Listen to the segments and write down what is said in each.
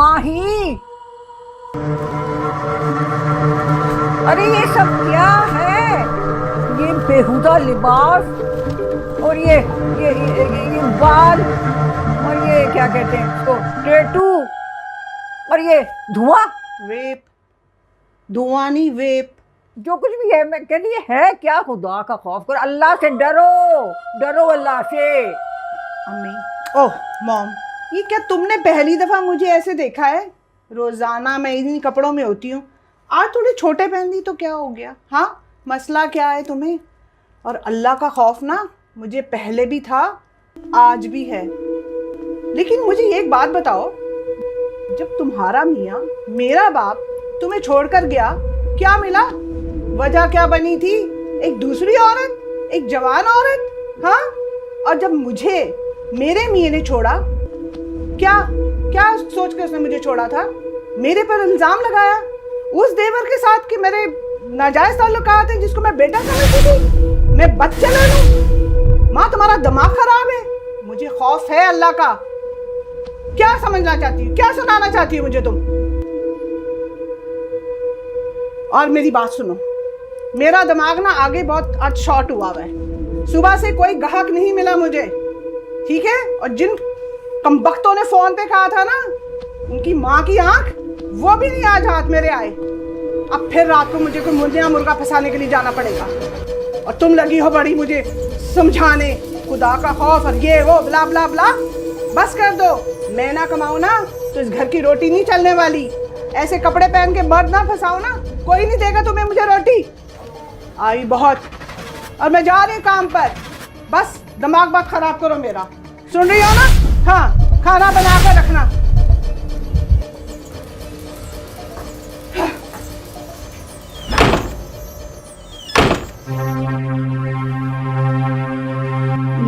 माही, अरे ये सब क्या है? ये बेहुदा लिबास और ये बाल और ये क्या कहते हैं इसको, टैटू, और ये धुआं। वेप, धुआं नहीं वेप। जो कुछ भी है, मैं कह रही है क्या? खुदा का खौफ करो, अल्लाह से डरो, डरो अल्लाह से। अम्मी, ओह मॉम, ये क्या तुमने पहली दफ़ा मुझे ऐसे देखा है? रोज़ाना मैं इन्हीं कपड़ों में होती हूँ, आज थोड़े छोटे पहन दी तो क्या हो गया? हाँ, मसला क्या है तुम्हें? और अल्लाह का खौफ ना मुझे पहले भी था, आज भी है। लेकिन मुझे एक बात बताओ, जब तुम्हारा मियाँ, मेरा बाप तुम्हें छोड़कर गया, क्या मिला? वजह क्या बनी थी? एक दूसरी औरत, एक जवान औरत, हाँ? और जब मुझे मेरे मियाँ ने छोड़ा, क्या सोच कर उसने मुझे छोड़ा था? मेरे पर इल्जाम लगाया उस देवर के साथ कि मेरे नाजायज ताल्लुकात हैं, जिसको मैं बेटा समझती थी, मैं बच्चा ले लूं। माँ, तुम्हारा दिमाग खराब है। मुझे खौफ है अल्लाह का। क्या समझना चाहती हो? क्या सुनाना चाहती हो मुझे तुम? और मेरी बात सुनो, मेरा दिमाग ना आगे बहुत आज शॉर्ट हुआ है। सुबह से कोई ग्राहक नहीं मिला मुझे, ठीक है? और जिन कमबख्तों ने फोन पे कहा था ना, उनकी माँ की आंख, वो भी नहीं आज हाथ मेरे आए। अब फिर रात को मुझे कोई मुर्गा फंसाने के लिए जाना पड़ेगा, और तुम लगी हो बड़ी मुझे समझाने, खुदा का खौफ और ये वो ब्ला ब्ला ब्ला। बस कर दो। मैं ना कमाऊं ना तो इस घर की रोटी नहीं चलने वाली। ऐसे कपड़े पहन के मर्द ना फंसाओ ना, कोई नहीं देगा तुम्हें मुझे रोटी। आई बहुत, और मैं जा रही हूँ काम पर। बस दिमाग मत खराब करो मेरा, सुन रही हो ना? हाँ, खाना बना कर रखना।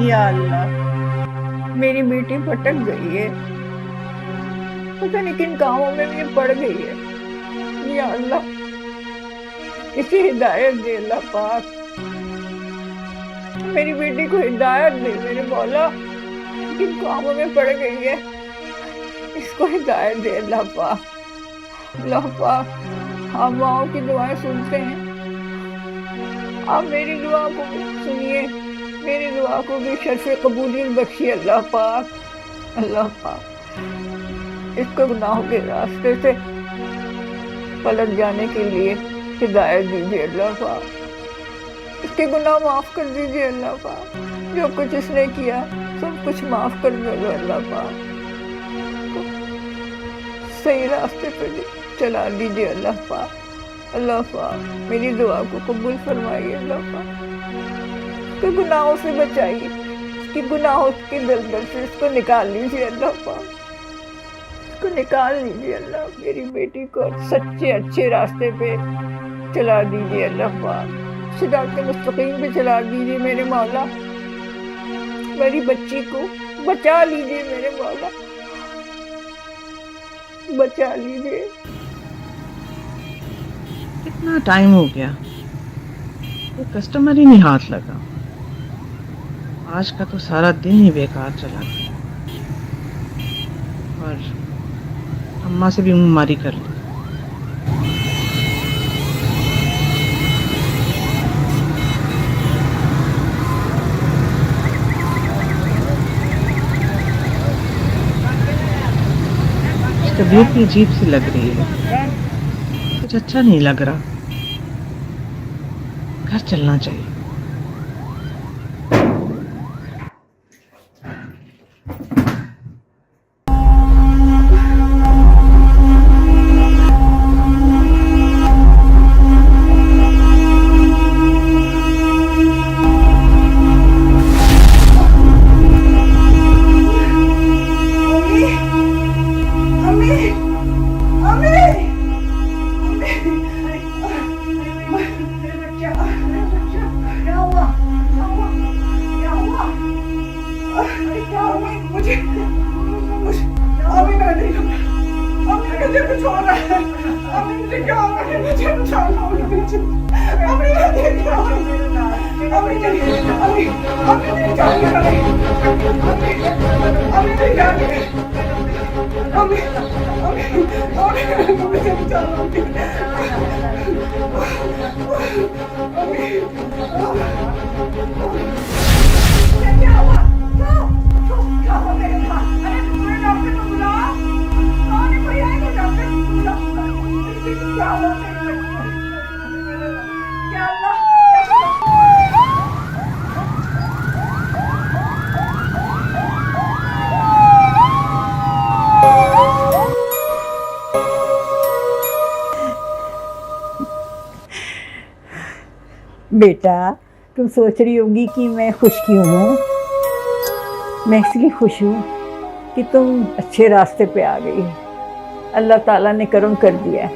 या अल्लाह, मेरी बेटी भटक गई है, पता नहीं किन कामों में ये पड़ गई है। या अल्लाह, इसे हिदायत दे अल्लाह पाक, मेरी बेटी को हिदायत दे मेरे मौला, किन कामों में पड़ गई है, इसको हिदायत दे अल्लाह पाक। अल्लाह पाक, आप माओ की दुआएं सुनते हैं, आप मेरी दुआ को भी सुनिए, मेरी दुआ को भी शर्फ कबूलियत बख्शिए अल्लाह पाक। अल्लाह पाक, इसको गुनाहों के रास्ते से पलट जाने के लिए हिदायत दीजिए अल्लाह पाक, इसके गुनाह माफ कर दीजिए अल्लाह पाक, जो कुछ इसने किया सब कुछ माफ कर दो अल्लाह पाक, तो सही रास्ते पर चला दीजिए अल्लाह पाक। अल्लाह पाक, मेरी दुआ को कबूल फरमाइए अल्लाह पाक, इसके गुनाहों से बचाइए, इसके गुनाहों के दलदल से इसको निकाल लीजिए अल्लाह पाक, इसको निकाल लीजिए अल्लाह, मेरी बेटी को सच्चे अच्छे रास्ते पे चला दीजिए अल्लाह पाक, सिरात मुस्तकीम पे चला दीजिए मेरे मौला, मेरी बच्ची को बचा लीजिए मेरे मौला, बचा लीजिए। कितना टाइम हो गया, कोई कस्टमर ही नहीं हाथ लगा। आज का तो सारा दिन ही बेकार चला गया, और अम्मा से भी मुँहमारी कर ली। तबीयत भी अजीब सी लग रही है, कुछ अच्छा नहीं लग रहा, घर चलना चाहिए। मुझे बचा लो क्या हुआ? क्या हुआ मेरे साथ? अरे तुम्हारे डॉक्टर को बुलाओ। कौन है? कोई आएगा डॉक्टर? क्या हुआ मेरे बच्चे? क्या हुआ? बेटा, तुम सोच रही होगी कि मैं खुश क्यों हूँ। मैं इसलिए खुश हूँ कि तुम अच्छे रास्ते पे आ गई। अल्लाह ताला ने करम कर दिया है।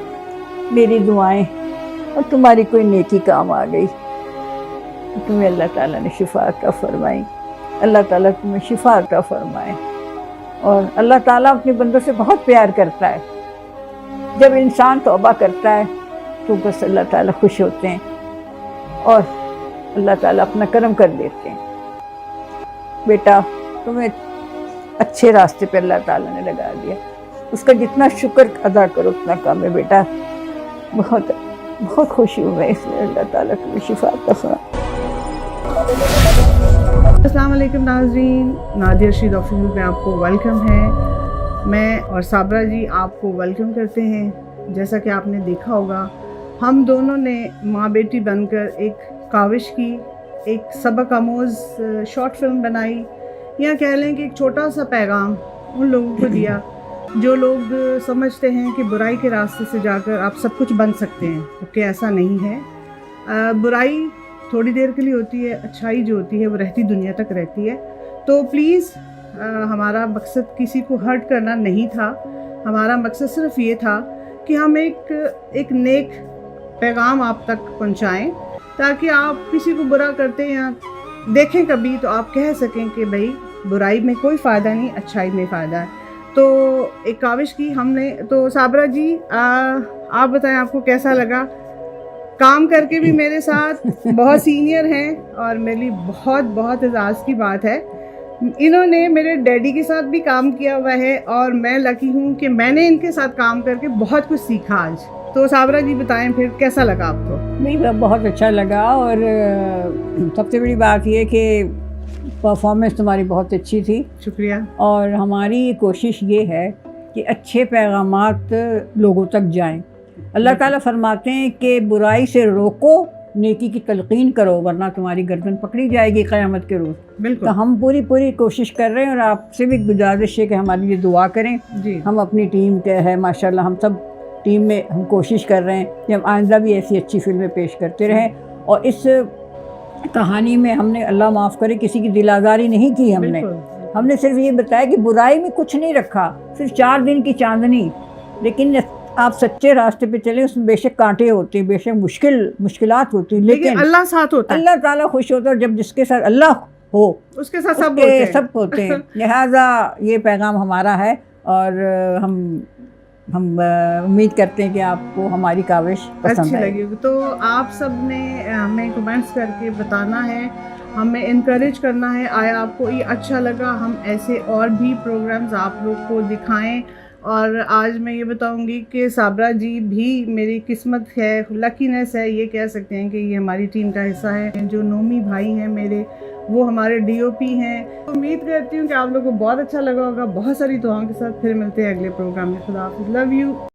मेरी दुआएं और तुम्हारी कोई नेकी काम आ गई। तुम्हें अल्लाह ताला ने शिफा अता फरमाई। अल्लाह ताला तुम्हें शिफा अता फरमाए। और अल्लाह ताला अपने बंदों से बहुत प्यार करता है। जब इंसान तौबा करता है तो बस अल्लाह ताला खुश होते हैं और अल्लाह ताला अपना करम कर देते हैं। बेटा, तुम्हें अच्छे रास्ते पे अल्लाह ताला ने लगा दिया। उसका जितना शुक्र अदा करो उतना कम है बेटा। बहुत बहुत खुशी हूँ मैं इसलिए। अल्लाह ताला तुम्हें शिफा अता फरमाए। अस्सलाम वालेकुम नाज़रीन, नादिया रशीद ऑफिशियल में आपको वेलकम है। मैं और साबरा जी आपको वेलकम करते हैं। जैसा कि आपने देखा होगा, हम दोनों ने माँ बेटी बनकर एक काविश की, एक सबक आमोज़ शॉर्ट फिल्म बनाई, या कह लें कि एक छोटा सा पैगाम उन लोगों को दिया जो लोग समझते हैं कि बुराई के रास्ते से जाकर आप सब कुछ बन सकते हैं, क्योंकि ऐसा नहीं है। बुराई थोड़ी देर के लिए होती है, अच्छाई जो होती है वो रहती दुनिया तक रहती है। तो प्लीज़, हमारा मकसद किसी को हर्ट करना नहीं था। हमारा मकसद सिर्फ ये था कि हम एक नेक पैगाम आप तक पहुंचाएं, ताकि आप किसी को बुरा करते या देखें कभी तो आप कह सकें कि भाई बुराई में कोई फ़ायदा नहीं, अच्छाई में फ़ायदा है। तो एक काविश की हमने। तो साबरा जी, आप बताएं आपको कैसा लगा? काम करके भी मेरे साथ बहुत सीनियर हैं और मेरे लिए बहुत बहुत एजाज़ की बात है। इन्होंने मेरे डैडी के साथ भी काम किया हुआ है और मैं लकी हूँ कि मैंने इनके साथ काम करके बहुत कुछ सीखा आज। तो साबरा जी बताएं फिर कैसा लगा आपको? नहीं, बहुत अच्छा लगा। और सबसे बड़ी बात यह कि परफॉर्मेंस तुम्हारी बहुत अच्छी थी। शुक्रिया। और हमारी कोशिश ये है कि अच्छे पैगामात लोगों तक जाएं। अल्लाह ताला फरमाते हैं कि बुराई से रोको, नेकी की तलकीन करो, वरना तुम्हारी गर्दन पकड़ी जाएगी क़यामत के रोज़। बिल्कुल। तो हम पूरी कोशिश कर रहे हैं और आपसे भी गुजारिश है कि हमारे लिए दुआ करें जी। हम अपनी टीम के है माशाल्लाह, हम सब टीम में हम कोशिश कर रहे हैं कि हम आइंदा भी ऐसी अच्छी फिल्में पेश करते रहें। और इस कहानी में हमने, अल्लाह माफ़ करे, किसी की दिल आज़ारी नहीं की। हमने सिर्फ ये बताया कि बुराई में कुछ नहीं रखा, सिर्फ 4 दिन की चांदनी। लेकिन आप सच्चे रास्ते पे चले, उसमें बेशक कांटे होते हैं, बेशक मुश्किलात होती हैं, लेकिन अल्लाह साथ होता है। अल्लाह ताला खुश होता है। जब जिसके साथ अल्लाह हो उसके साथ सब होते हैं। लिहाजा ये पैगाम हमारा है और हम उम्मीद करते हैं कि आपको हमारी काविश पसंद अच्छी आएगी। लगी। तो आप सब ने हमें कमेंट्स करके बताना है, हमें इनकरेज करना है, आया आपको ये अच्छा लगा, हम ऐसे और भी प्रोग्राम्स आप लोग को दिखाएं। और आज मैं ये बताऊंगी कि साबरा जी भी मेरी किस्मत है, लकीनेस है, ये कह सकते हैं कि ये हमारी टीम का हिस्सा है। जो नोमी भाई हैं मेरे, वो हमारे DOP हैं। उम्मीद करती हूँ कि आप लोगों को बहुत अच्छा लगा होगा। बहुत सारी दुआओं के साथ फिर मिलते हैं अगले प्रोग्राम में। खुदा हाफिज़, लव यू।